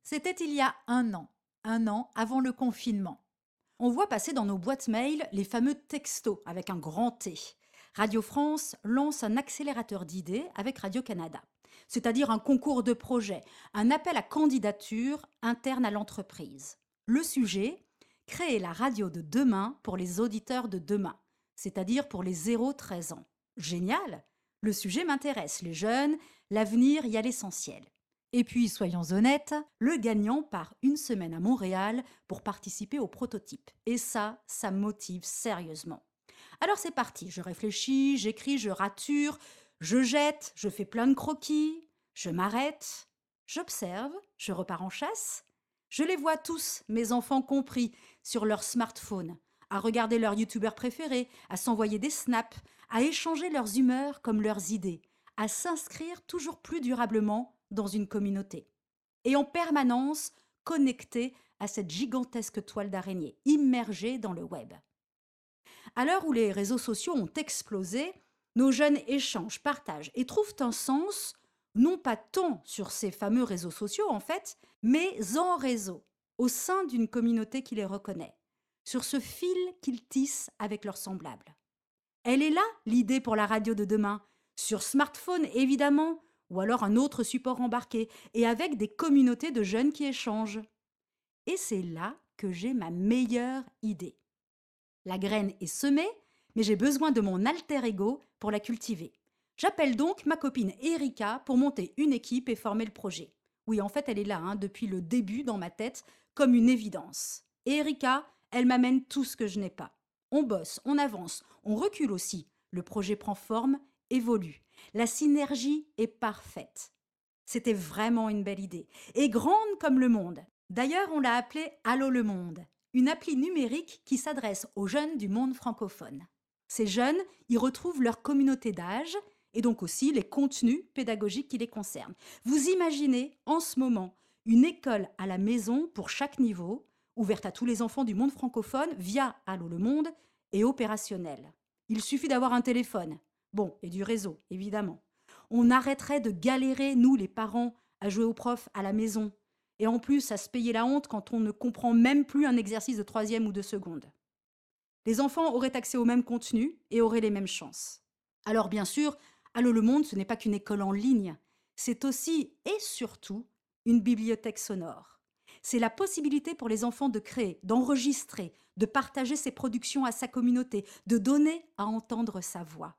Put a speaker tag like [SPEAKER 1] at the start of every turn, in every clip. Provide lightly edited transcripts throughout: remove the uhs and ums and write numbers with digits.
[SPEAKER 1] C'était il y a un an avant le confinement. On voit passer dans nos boîtes mail les fameux textos avec un grand T. Radio France lance un accélérateur d'idées avec Radio-Canada, c'est-à-dire un concours de projets, un appel à candidature interne à l'entreprise. Le sujet, créer la radio de demain pour les auditeurs de demain, c'est-à-dire pour les 0-13 ans. Génial! Le sujet m'intéresse, les jeunes, l'avenir y a l'essentiel. Et puis, soyons honnêtes, le gagnant part une semaine à Montréal pour participer au prototype. Et ça me motive sérieusement. Alors c'est parti, je réfléchis, j'écris, je rature, je jette, je fais plein de croquis, je m'arrête, j'observe, je repars en chasse. Je les vois tous, mes enfants compris, sur leur smartphone, à regarder leurs youtubeurs préférés, à s'envoyer des snaps, à échanger leurs humeurs comme leurs idées, à s'inscrire toujours plus durablement dans une communauté. Et en permanence connectés à cette gigantesque toile d'araignée, immergée dans le web. À l'heure où les réseaux sociaux ont explosé, nos jeunes échangent, partagent et trouvent un sens, non pas tant sur ces fameux réseaux sociaux en fait, mais en réseau, au sein d'une communauté qui les reconnaît, sur ce fil qu'ils tissent avec leurs semblables. Elle est là, l'idée pour la radio de demain, sur smartphone évidemment, ou alors un autre support embarqué, et avec des communautés de jeunes qui échangent. Et c'est là que j'ai ma meilleure idée. La graine est semée, mais j'ai besoin de mon alter ego pour la cultiver. J'appelle donc ma copine Erika pour monter une équipe et former le projet. Oui, en fait, elle est là, depuis le début dans ma tête, comme une évidence. Et Erika, elle m'amène tout ce que je n'ai pas. On bosse, on avance, on recule aussi. Le projet prend forme, évolue. La synergie est parfaite. C'était vraiment une belle idée, et grande comme le monde. D'ailleurs, on l'a appelée Allô le monde, une appli numérique qui s'adresse aux jeunes du monde francophone. Ces jeunes y retrouvent leur communauté d'âge et donc aussi les contenus pédagogiques qui les concernent. Vous imaginez en ce moment une école à la maison pour chaque niveau, ouverte à tous les enfants du monde francophone via Allô le monde et opérationnelle. Il suffit d'avoir un téléphone. Bon, et du réseau, évidemment. On arrêterait de galérer, nous les parents, à jouer aux profs à la maison. Et en plus, à se payer la honte quand on ne comprend même plus un exercice de troisième ou de seconde. Les enfants auraient accès au même contenu et auraient les mêmes chances. Alors bien sûr, Allô le monde, ce n'est pas qu'une école en ligne. C'est aussi et surtout une bibliothèque sonore. C'est la possibilité pour les enfants de créer, d'enregistrer, de partager ses productions à sa communauté, de donner à entendre sa voix.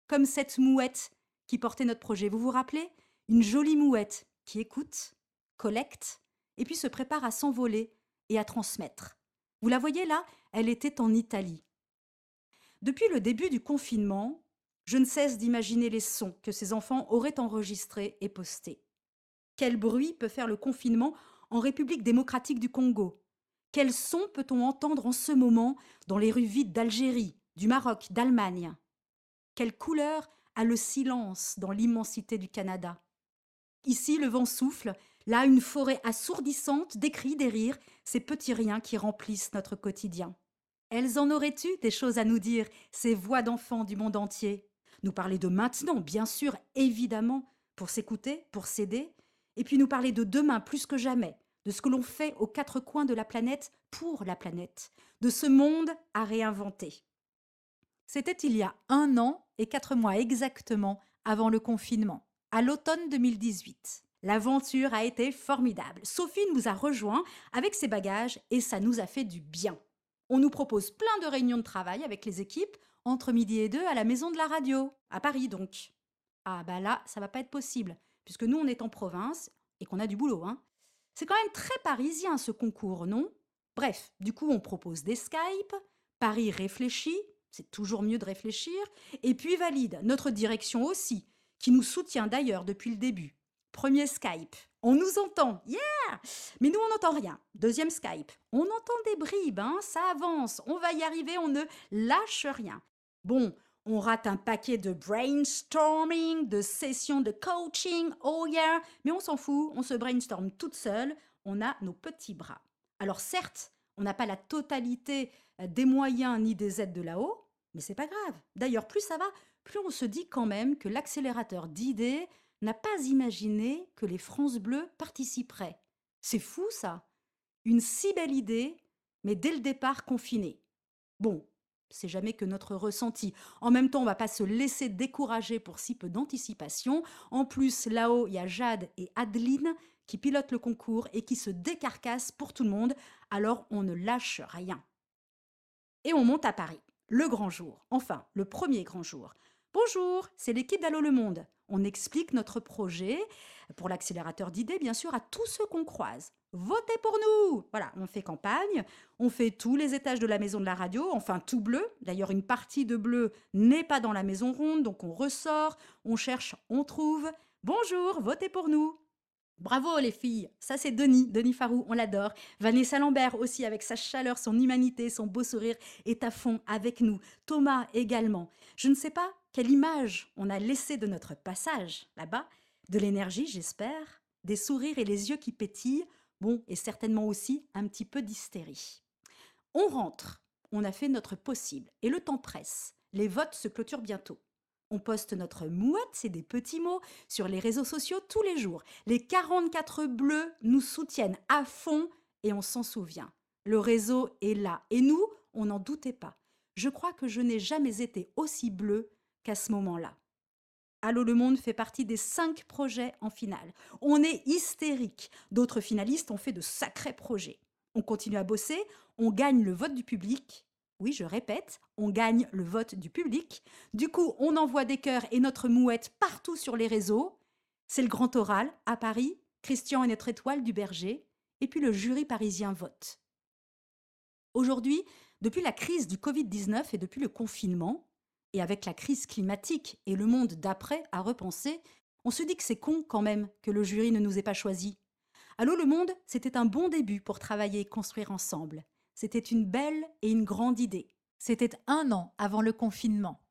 [SPEAKER 1] Comme cette mouette qui portait notre projet. Vous vous rappelez? Une jolie mouette qui écoute, collecte, et puis se prépare à s'envoler et à transmettre. Vous la voyez là? Elle était en Italie. Depuis le début du confinement, je ne cesse d'imaginer les sons que ces enfants auraient enregistrés et postés. Quel bruit peut faire le confinement en République démocratique du Congo? Quels sons peut-on entendre en ce moment dans les rues vides d'Algérie, du Maroc, d'Allemagne? Quelle couleur a le silence dans l'immensité du Canada? Ici, le vent souffle, là, une forêt assourdissante, des cris, des rires, ces petits riens qui remplissent notre quotidien. Elles en auraient-tu des choses à nous dire, ces voix d'enfants du monde entier? Nous parler de maintenant, bien sûr, évidemment, pour s'écouter, pour s'aider, et puis nous parler de demain plus que jamais, de ce que l'on fait aux quatre coins de la planète pour la planète, de ce monde à réinventer. C'était il y a un an et 4 mois exactement avant le confinement, à l'automne 2018. L'aventure a été formidable. Sophie nous a rejoints avec ses bagages et ça nous a fait du bien. On nous propose plein de réunions de travail avec les équipes entre midi et deux à la maison de la radio, à Paris donc. Ah bah là, ça va pas être possible, puisque nous on est en province et qu'on a du boulot, hein. C'est quand même très parisien ce concours, non? Bref, du coup on propose des Skype, Paris réfléchit, c'est toujours mieux de réfléchir, et puis valide, notre direction aussi, qui nous soutient d'ailleurs depuis le début. Premier Skype, on nous entend, yeah! Mais nous on n'entend rien. Deuxième Skype, on entend des bribes, ça avance, on va y arriver, on ne lâche rien. Bon, on rate un paquet de brainstorming, de sessions de coaching, oh yeah, mais on s'en fout, on se brainstorm toute seule, on a nos petits bras. Alors certes, on n'a pas la totalité des moyens ni des aides de là-haut, mais c'est pas grave. D'ailleurs, plus ça va, plus on se dit quand même que l'accélérateur d'idées n'a pas imaginé que les France Bleues participeraient. C'est fou ça. Une si belle idée, mais dès le départ confiné. Bon, c'est jamais que notre ressenti. En même temps, on va pas se laisser décourager pour si peu d'anticipation. En plus, là-haut, il y a Jade et Adeline qui pilotent le concours et qui se décarcassent pour tout le monde. Alors, on ne lâche rien. Et on monte à Paris. Le grand jour. Enfin, le premier grand jour. Bonjour, c'est l'équipe d'Allo le Monde. On explique notre projet pour l'accélérateur d'idées, bien sûr, à tous ceux qu'on croise. Votez pour nous. Voilà, on fait campagne, on fait tous les étages de la maison de la radio, enfin tout bleu. D'ailleurs, une partie de bleu n'est pas dans la maison ronde, donc on ressort, on cherche, on trouve. Bonjour, votez pour nous. Bravo les filles, ça c'est Denis Farou, on l'adore. Vanessa Lambert aussi avec sa chaleur, son humanité, son beau sourire est à fond avec nous. Thomas également. Je ne sais pas quelle image on a laissée de notre passage là-bas. De l'énergie j'espère, des sourires et les yeux qui pétillent, bon et certainement aussi un petit peu d'hystérie. On rentre, on a fait notre possible et le temps presse. Les votes se clôturent bientôt. On poste notre mouette, c'est des petits mots, sur les réseaux sociaux tous les jours. Les 44 bleus nous soutiennent à fond et on s'en souvient. Le réseau est là et nous, on n'en doutait pas. Je crois que je n'ai jamais été aussi bleu qu'à ce moment-là. Allô le Monde fait partie des 5 projets en finale. On est hystérique. D'autres finalistes ont fait de sacrés projets. On continue à bosser, on gagne le vote du public. Oui, je répète, on gagne le vote du public. Du coup, on envoie des cœurs et notre mouette partout sur les réseaux. C'est le grand oral à Paris. Christian est notre étoile du berger. Et puis le jury parisien vote. Aujourd'hui, depuis la crise du Covid-19 et depuis le confinement, et avec la crise climatique et le monde d'après à repenser, on se dit que c'est con quand même que le jury ne nous ait pas choisis. Allô le monde, c'était un bon début pour travailler et construire ensemble. C'était une belle et une grande idée. C'était un an avant le confinement.